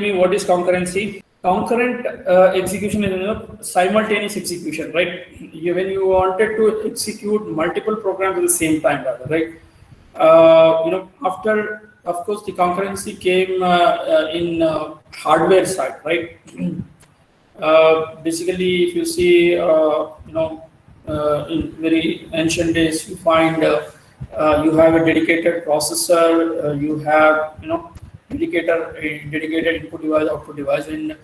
What is concurrency? Concurrent execution is simultaneous execution, right? When you wanted to execute multiple programs at the same time, rather, right? After, of course, the concurrency came in hardware side, right? Basically, if you see, in very ancient days, you find you have a dedicated processor, you have dedicated input device, output device, and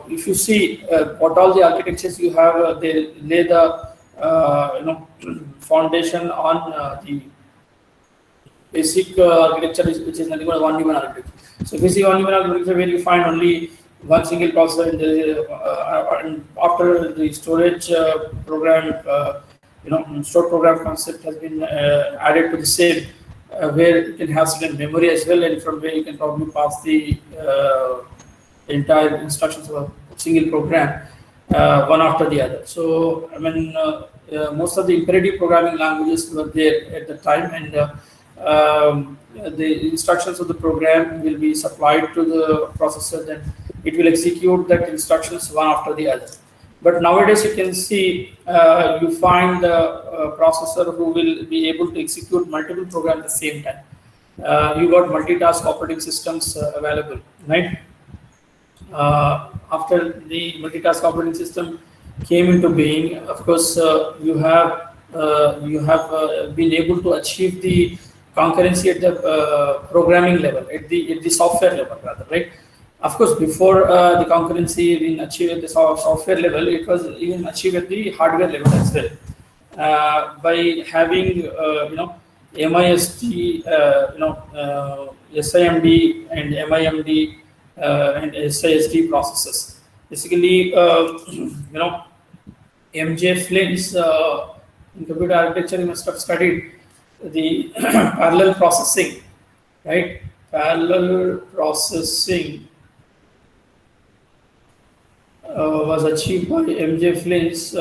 if you see what all the architectures you have, they lay the foundation on the basic architecture, which is nothing but one human architecture. So basic one human architecture where you find only one single processor, and after the storage program, stored program concept has been added to the same, where you can have certain memory as well, and from where you can probably pass the entire instructions of a single program one after the other. So I mean, most of the imperative programming languages were there at the time, and the instructions of the program will be supplied to the processor, then it will execute that instructions one after the other. But nowadays you can see you find the processor who will be able to execute multiple programs at the same time. You got multitask operating systems available, right? After the multitask operating system came into being, of course, you have been able to achieve the concurrency at the programming level, at the software level, rather, right? Of course, before the concurrency being achieved at the software level, it was even achieved at the hardware level as well, by having MIST, SIMD and MIMD and SISD processes. Basically, MJ Flynn's in computer architecture, you must have studied the parallel processing, right? Parallel processing was achieved by MJ Flynn's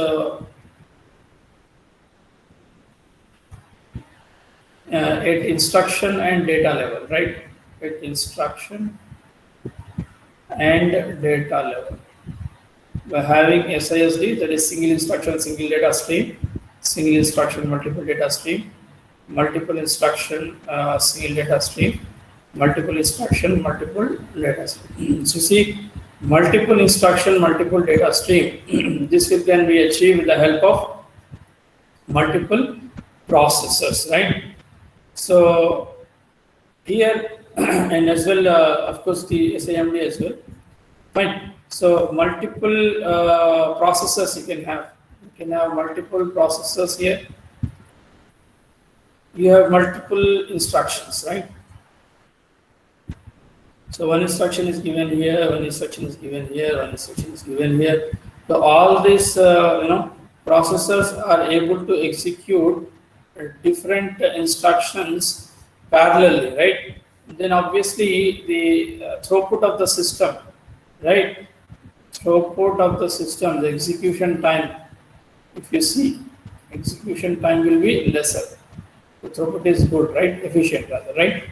at instruction and data level, right? At instruction and data level, by having SISD, that is single instruction, single data stream, single instruction, multiple data stream, multiple instruction, single data stream, multiple instruction, multiple data stream. So see, multiple instruction, multiple data stream. This can be achieved with the help of multiple processors, right? So here and as well, of course, the SIMD as well. Fine. So multiple processors you can have. You can have multiple processors here. You have multiple instructions, right? So one instruction is given here, one instruction is given here, one instruction is given here. So all these processors are able to execute different instructions parallelly, right? Then obviously the throughput of the system, right? Throughput of the system, the execution time, if you see, execution time will be lesser. The throughput is good, right? Efficient rather, right?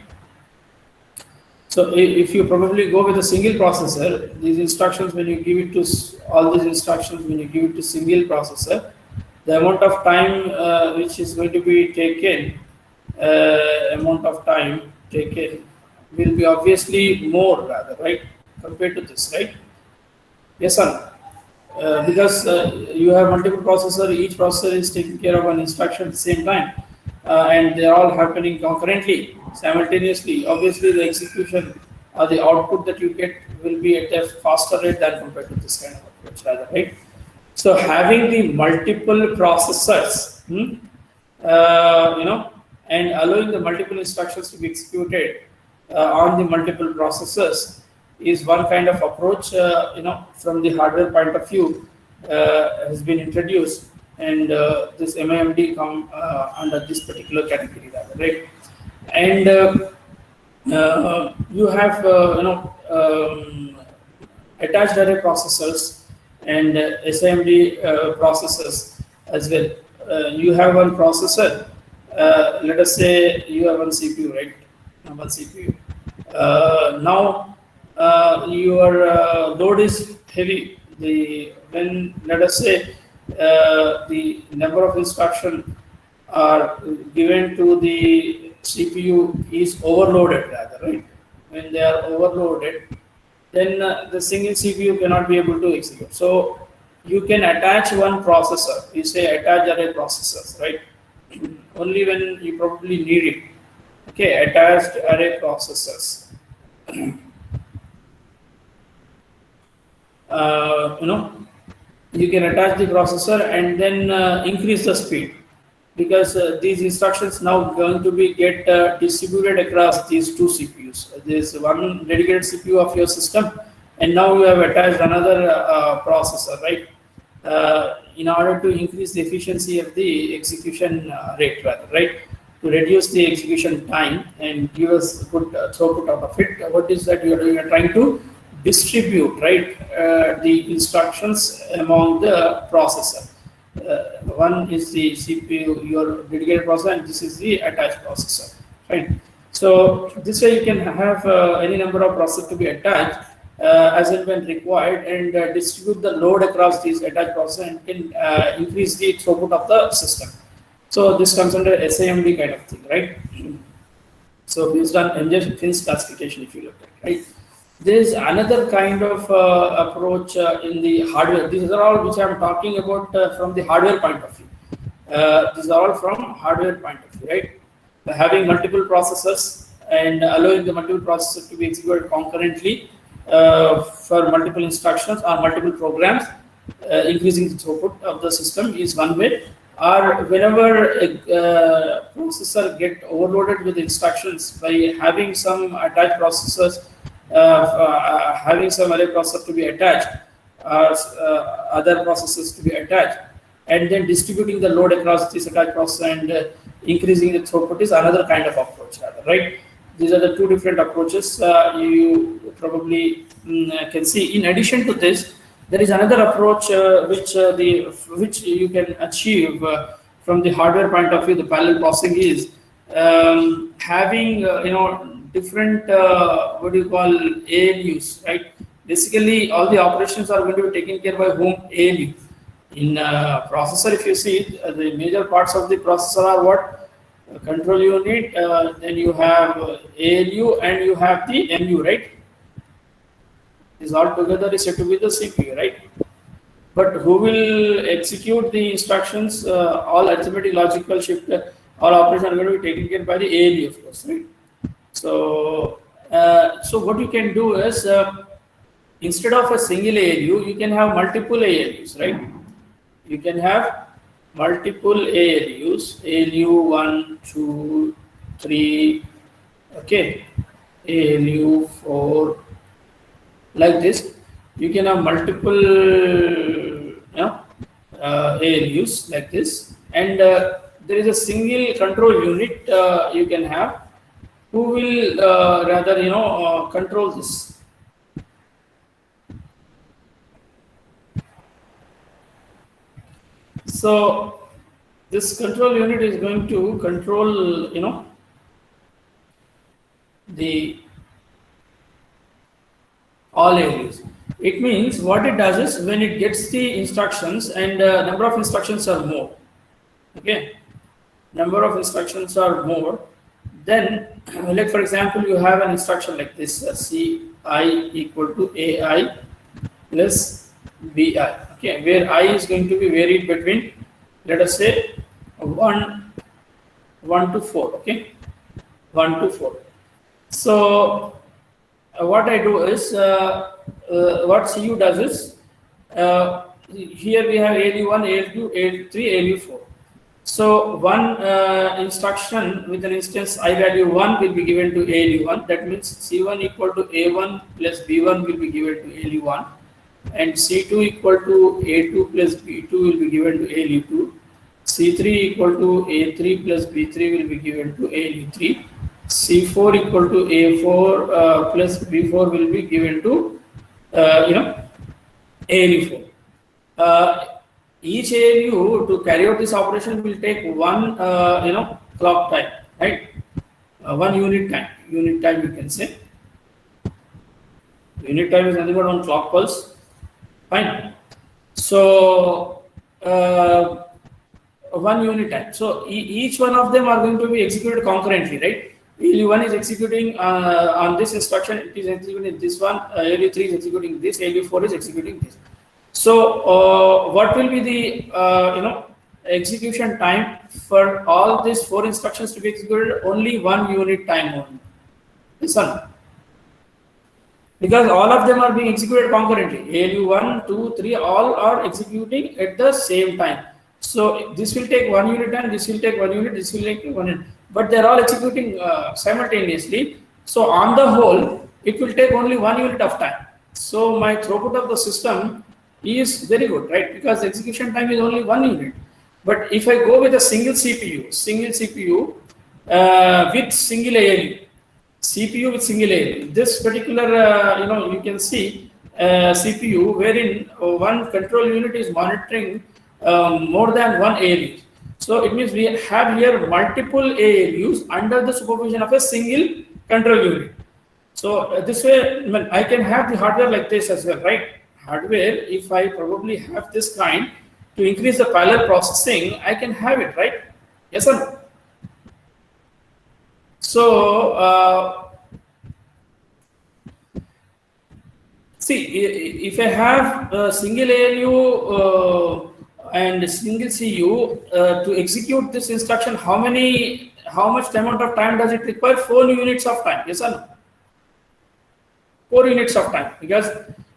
So if you probably go with a single processor, these instructions, when you give it to all these instructions, when you give it to single processor, the amount of time which is going to be taken, will be obviously more rather, right? Compared to this, right? Yes or no? Because you have multiple processors, each processor is taking care of an instruction at the same time, and they're all happening concurrently, simultaneously. Obviously, the execution or the output that you get will be at a faster rate than compared to this kind of approach, rather, right? So having the multiple processors, and allowing the multiple instructions to be executed on the multiple processors is one kind of approach, from the hardware point of view, has been introduced, and this MIMD come under this particular category, rather, right? And you have attached array processors and SIMD processors as well. You have one processor. Let us say you have one CPU, right? One CPU. Now your load is heavy. When let us say the number of instructions are given to the CPU is overloaded, rather, right? When they are overloaded, then the single CPU cannot be able to execute. So you can attach one processor. You say attach array processors, right? Only when you probably need it. Okay, attached array processors. You can attach the processor and then increase the speed, because these instructions now going to be get distributed across these two CPUs. There is one dedicated CPU of your system, and now you have attached another processor, right? In order to increase the efficiency of the execution rate, rather, right? To reduce the execution time and give us good throughput out of it. What is that you are doing? You are trying to distribute, right, the instructions among the processor. One is the CPU, your dedicated processor, and this is the attached processor, right? So this way you can have any number of processors to be attached as and when required, and distribute the load across these attached processors, and can increase the throughput of the system. So this comes under SIMD kind of thing, right? So based on MJ-Finn's classification, if you look at it, right? There is another kind of approach in the hardware. These are all which I am talking about from the hardware point of view. These are all from hardware point of view, right? Having multiple processors and allowing the multiple processors to be executed concurrently for multiple instructions or multiple programs, increasing the throughput of the system is one way. Or whenever a processor get overloaded with instructions, by having some attached processors, having some array processor to be attached, other processors to be attached, and then distributing the load across this attached processor and increasing the throughput is another kind of approach, rather, right? These are the two different approaches you probably can see. In addition to this, there is another approach which you can achieve from the hardware point of view. The parallel processing is having different what do you call ALUs, right? Basically, all the operations are going to be taken care by whom? ALU. In processor, if you see, the major parts of the processor are what? Control unit, then you have ALU, and you have the MU, right? This all together is said to be the CPU, right? But who will execute the instructions? All arithmetic, logical, shift, all operations are going to be taken care by the ALU, of course, right? So, so what you can do is, instead of a single ALU, you can have multiple ALUs, right? You can have multiple ALUs, ALU 1, 2, 3, okay, ALU 4, like this. You can have multiple ALUs like this, and there is a single control unit you can have, who will rather control this. So this control unit is going to control the all ALUs. It means what it does is, when it gets the instructions and number of instructions are more, okay, number of instructions are more, then like for example, you have an instruction like this, CI equal to AI plus BI, okay, where I is going to be varied between, let us say, 1 to 4, okay, 1 to 4. So what I do is, what CU does is, here we have ALU1, ALU2, ALU3, ALU4. So one instruction with an instance I value 1 will be given to ALU1. That means C1 equal to A1 plus B1 will be given to ALU1, and C2 equal to A2 plus B2 will be given to ALU2. C3 equal to A3 plus B3 will be given to ALU3. C4 equal to A4 plus B4 will be given to ALU4. Each ALU to carry out this operation will take one clock time, right? 1 unit time. Unit time, you can say. Unit time is nothing but one clock pulse. Fine. So one unit time. So each one of them are going to be executed concurrently, right? ALU1 is executing on this instruction, it is executing this one, ALU3 is executing this, ALU4 is executing this. So what will be the execution time for all these 4 instructions to be executed? Only 1 unit time only. This one. Because all of them are being executed concurrently. ALU1, 2, 3, all are executing at the same time. So this will take 1 unit time, this will take 1 unit, this will take 1 unit. But they're all executing simultaneously. So on the whole, it will take only 1 unit of time. So my throughput of the system is very good, right? Because the execution time is only 1 unit. But if I go with a single CPU with single ALU, CPU with single ALU, this particular, you can see CPU wherein one control unit is monitoring more than one ALU. So it means we have here multiple ALUs under the supervision of a single control unit. So this way, I can have the hardware like this as well, right? Hardware, if I probably have this kind to increase the parallel processing, I can have it, right? Yes or no? So see, if I have a single ALU and a single CU to execute this instruction, how much amount of time does it require? 4 units of time. Yes or no? 4 units of time, because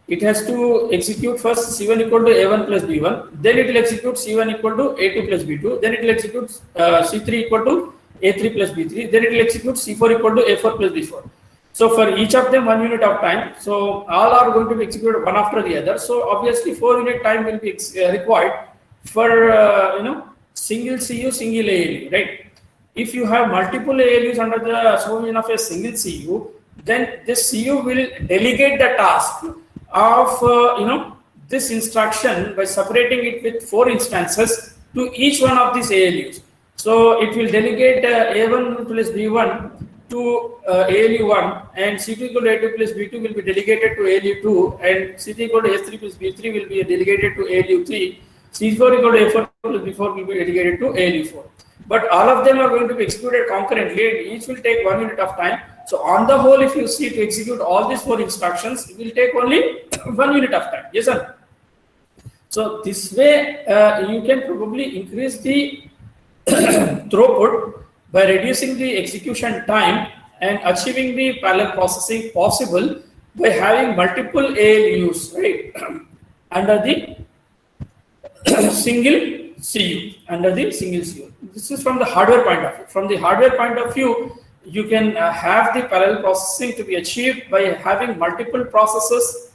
it has to execute first C1 equal to A1 plus B1, then it will execute C1 equal to A2 plus B2, then it will execute C3 equal to A3 plus B3, then it will execute C4 equal to A4 plus B4. So for each of them 1 unit of time. So all are going to be executed one after the other. So obviously 4 unit time will be required for single CU, single ALU, right? If you have multiple ALUs under the supervision of a single CU, then this CU will delegate the task of this instruction by separating it with 4 instances to each one of these ALUs. So it will delegate A1 plus B1 to ALU1, and C2 equal to A2 plus B2 will be delegated to ALU2, and C3 equal to S3 plus B3 will be delegated to ALU3. C4 equal to A4 plus B4 will be delegated to ALU4. But all of them are going to be executed concurrently, and each will take 1 unit of time. So on the whole, if you see to execute all these 4 instructions, it will take only 1 unit of time. Yes, sir. So this way, you can probably increase the throughput by reducing the execution time and achieving the parallel processing possible by having multiple ALUs, right, under the single CU. This is from the hardware point of view. From the hardware point of view, you can have the parallel processing to be achieved by having multiple processes,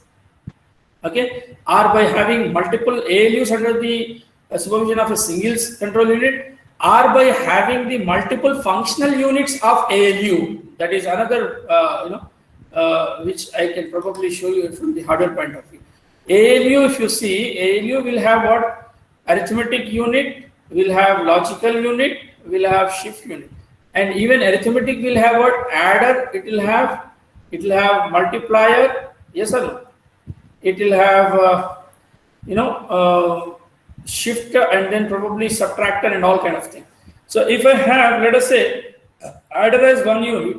okay, or by having multiple ALUs under the supervision of a single control unit, or by having the multiple functional units of ALU. That is another, which I can probably show you from the hardware point of view. ALU, if you see, ALU will have what? Arithmetic unit, will have logical unit, will have shift unit, and even arithmetic will have what? Adder. It will have multiplier. Yes or no? It will have shift and then probably subtractor and all kind of thing. So if I have, let us say, adder as 1 unit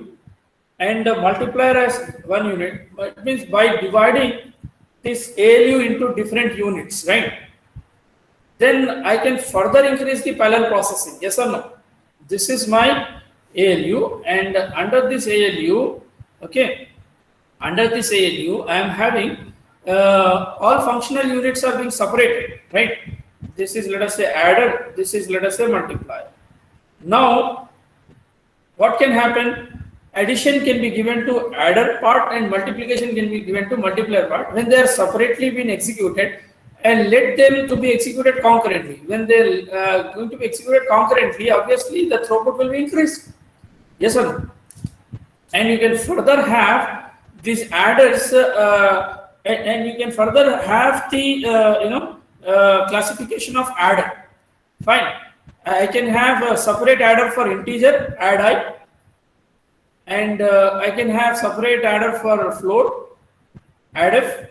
and multiplier as 1 unit, it means by dividing this ALU into different units, right? Then I can further increase the parallel processing. Yes or no? This is my ALU, and under this ALU, okay, under this ALU, I am having all functional units are being separated, right? This is, let us say, adder, this is, let us say, multiplier. Now, what can happen? Addition can be given to adder part and multiplication can be given to multiplier part when they are separately being executed, and let them to be executed concurrently. When they are going to be executed concurrently, obviously the throughput will be increased. Yes or no? And you can further have these adders, and you can further have the classification of adder. Fine. I can have a separate adder for integer, add I, and I can have separate adder for float, addf.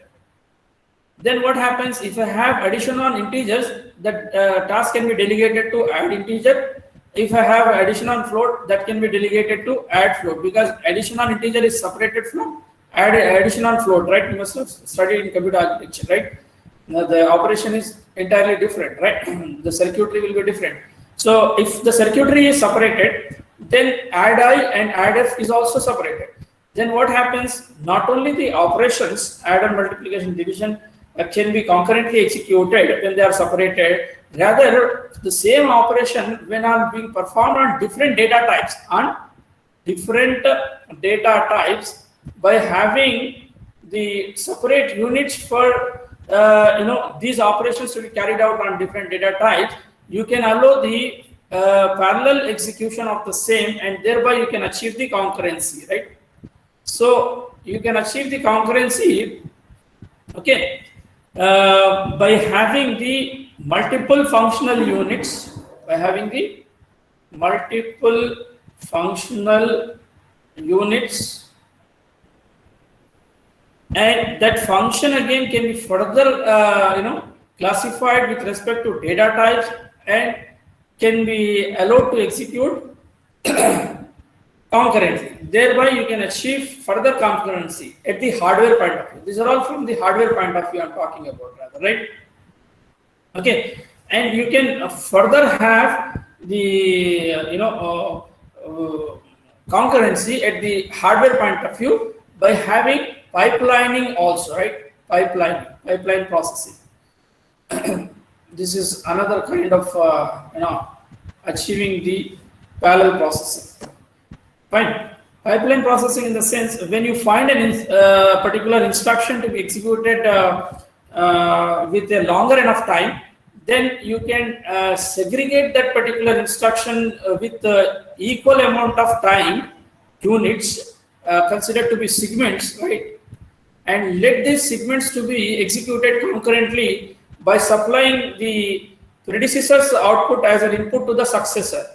Then what happens if I have addition on integers, that task can be delegated to add integer. If I have addition on float, that can be delegated to add float, because addition on integer is separated from addition on float, right? You must have studied in computer architecture, right? Now the operation is entirely different, right? The circuitry will be different. So if the circuitry is separated, then add I and add f is also separated. Then what happens? Not only the operations, add and multiplication, division, can be concurrently executed when they are separated. Rather, the same operation when are being performed on different data types, by having the separate units for these operations to be carried out on different data types, you can allow the parallel execution of the same, and thereby you can achieve the concurrency, right? So you can achieve the concurrency, okay, by having the multiple functional units, and that function again can be further classified with respect to data types and can be allowed to execute concurrently. Thereby you can achieve further concurrency at the hardware point of view. These are all from the hardware point of view I'm talking about, rather, right? Okay, and you can further have the concurrency at the hardware point of view by having pipelining also, right? Pipeline processing. This is another kind of achieving the parallel processing. Fine. Pipeline processing in the sense when you find a particular instruction to be executed with a longer enough time, then you can segregate that particular instruction with the equal amount of time units considered to be segments, right? And let these segments to be executed concurrently by supplying the predecessor's output as an input to the successor.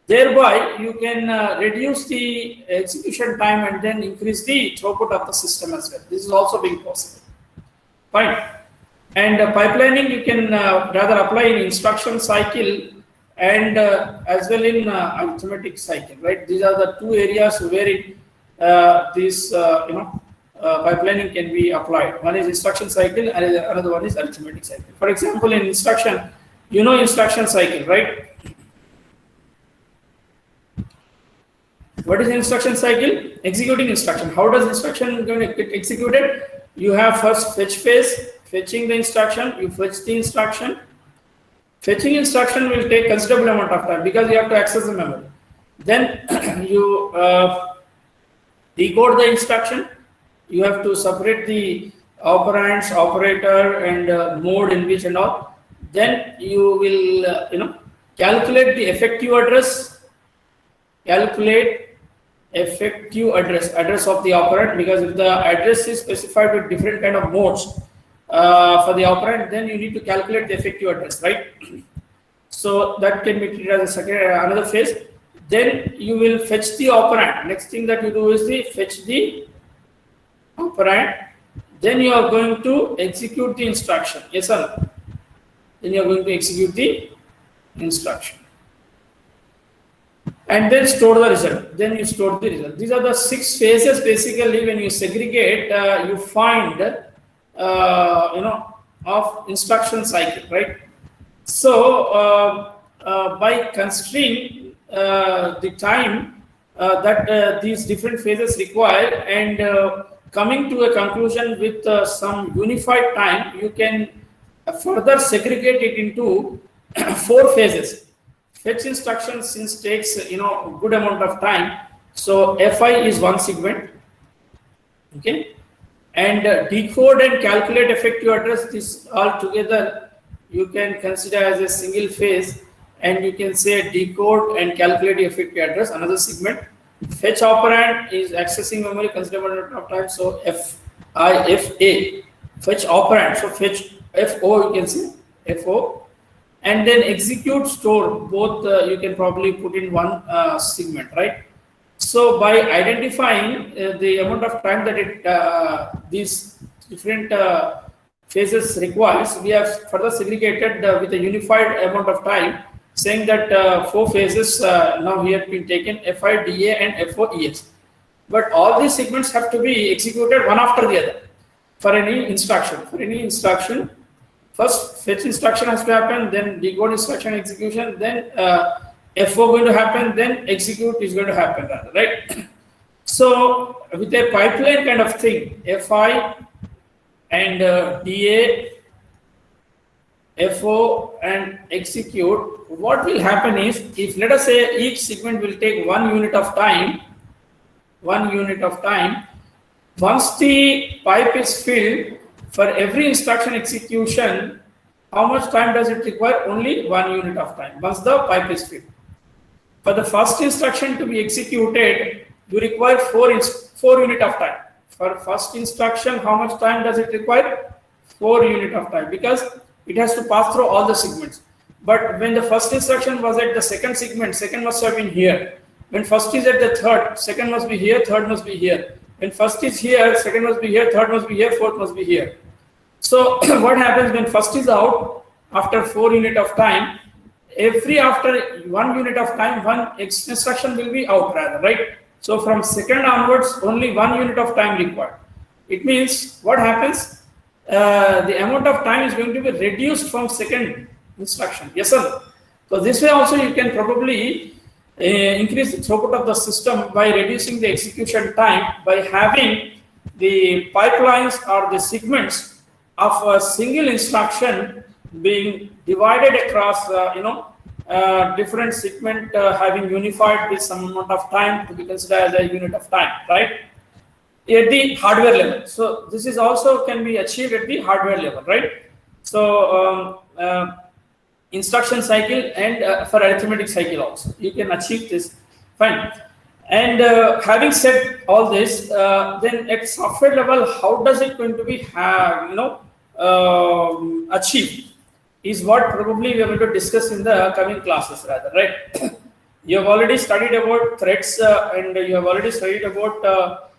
Thereby, you can reduce the execution time and then increase the throughput of the system as well. This is also being possible. Fine. And pipelining you can rather apply in instruction cycle and as well in arithmetic cycle, right? These are the two areas where this pipelining can be applied. One is instruction cycle and another one is arithmetic cycle. For example, in instruction, instruction cycle, right? What is instruction cycle? Executing instruction. How does instruction going to get executed? You have first fetch phase, fetching the instruction, you fetch the instruction. Fetching instruction will take considerable amount of time because you have to access the memory. Then you decode the instruction. You have to separate the operands, operator, and mode in which and all. Then you will calculate the effective address. Address of the operand, because if the address is specified with different kind of modes for the operand, then you need to calculate the effective address, right? So that can be treated as another phase. Then you will fetch the operand. Next thing that you do is fetch the operand. Then you are going to execute the instruction. Yes or no? Then you are going to execute the instruction. And then store the result. Then you store the result. These are the 6 phases. Basically, when you segregate, you find of instruction cycle, right? So by considering the time that these different phases require and coming to a conclusion with some unified time, you can further segregate it into 4 phases. Fetch instruction since takes good amount of time, so fi is one segment, okay, and decode and calculate effective address, this all together you can consider as a single phase, and you can say decode and calculate the effective address, another segment. Fetch operand is accessing memory considerable amount of time, so fa fetch operand, so fetch fo, you can say fo. And then execute store, both you can probably put in one segment, right? So by identifying the amount of time that these different phases requires, we have further segregated with a unified amount of time, saying that 4 phases now here been taken: FI, DA, and FOEX. But all these segments have to be executed one after the other for any instruction. For any instruction, first fetch instruction has to happen, then decode instruction execution, then FO going to happen, then execute is going to happen, right? So with a pipeline kind of thing, FI and DA, FO and execute, what will happen is, if let us say each segment will take 1 unit of time, once the pipe is filled, for every instruction execution, how much time does it require? Only 1 unit of time once the pipe is filled. For the first instruction to be executed, you require 4 unit of time. For first instruction, how much time does it require? 4 unit of time, because it has to pass through all the segments. But when the first instruction was at the second segment, second must have been here. When first is at the third, second must be here, third must be here. When first is here, second must be here, third must be here, fourth must be here. So what happens when first is out, after 4 unit of time, after 1 unit of time, one instruction will be out, rather, right? So from second onwards, only 1 unit of time required. It means what happens? The amount of time is going to be reduced from second instruction. Yes, sir. So this way also you can probably increase the throughput of the system by reducing the execution time by having the pipelines or the segments of a single instruction being divided across different segment having unified with some amount of time to be considered as a unit of time, right, at the hardware level. So this is also can be achieved at the hardware level, right? So instruction cycle and for arithmetic cycle also you can achieve this, fine. And having said all this, then at software level, how does it going to be achieved is what probably we are going to discuss in the coming classes, rather, right? You have already studied about threads and you have already studied about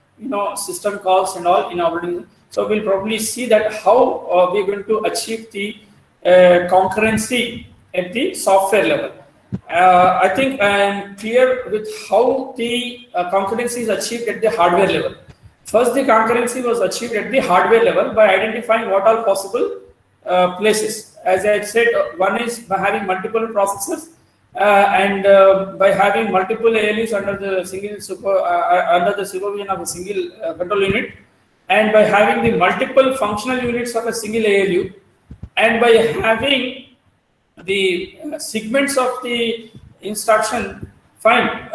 system calls and all in already. So we'll probably see that how we're going to achieve the concurrency at the software level. I think I am clear with how the concurrency is achieved at the hardware level. First, the concurrency was achieved at the hardware level by identifying what are possible places. As I said, one is by having multiple processors and by having multiple ALUs under the supervision of a single control unit, and by having the multiple functional units of a single ALU, and by having the segments of the instruction, fine,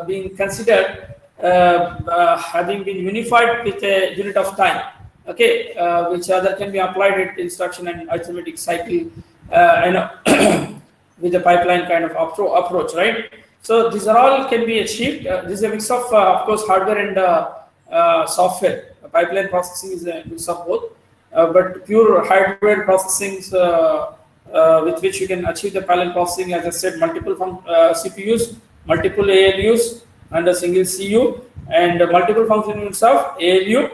being considered having been unified with a unit of time, okay, which other can be applied at instruction and arithmetic cycle with a pipeline kind of approach, right? So these are all can be achieved. This is a mix of course, hardware and software. Pipeline processing is a mix of both, but pure hardware processing with which you can achieve the parallel processing, as I said, multiple CPUs, multiple ALUs, and a single CU, and multiple function units of ALU,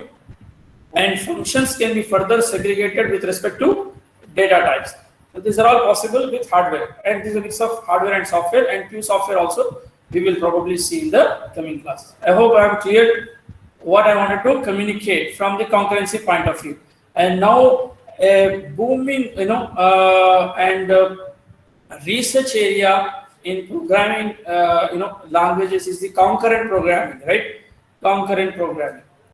and functions can be further segregated with respect to data types. So these are all possible with hardware, and this is a mix of hardware and software, and pure software also we will probably see in the coming classes. I hope I am clear what I wanted to communicate from the concurrency point of view. And now a booming and research area in programming languages is the concurrent programming, right? Concurrent programming.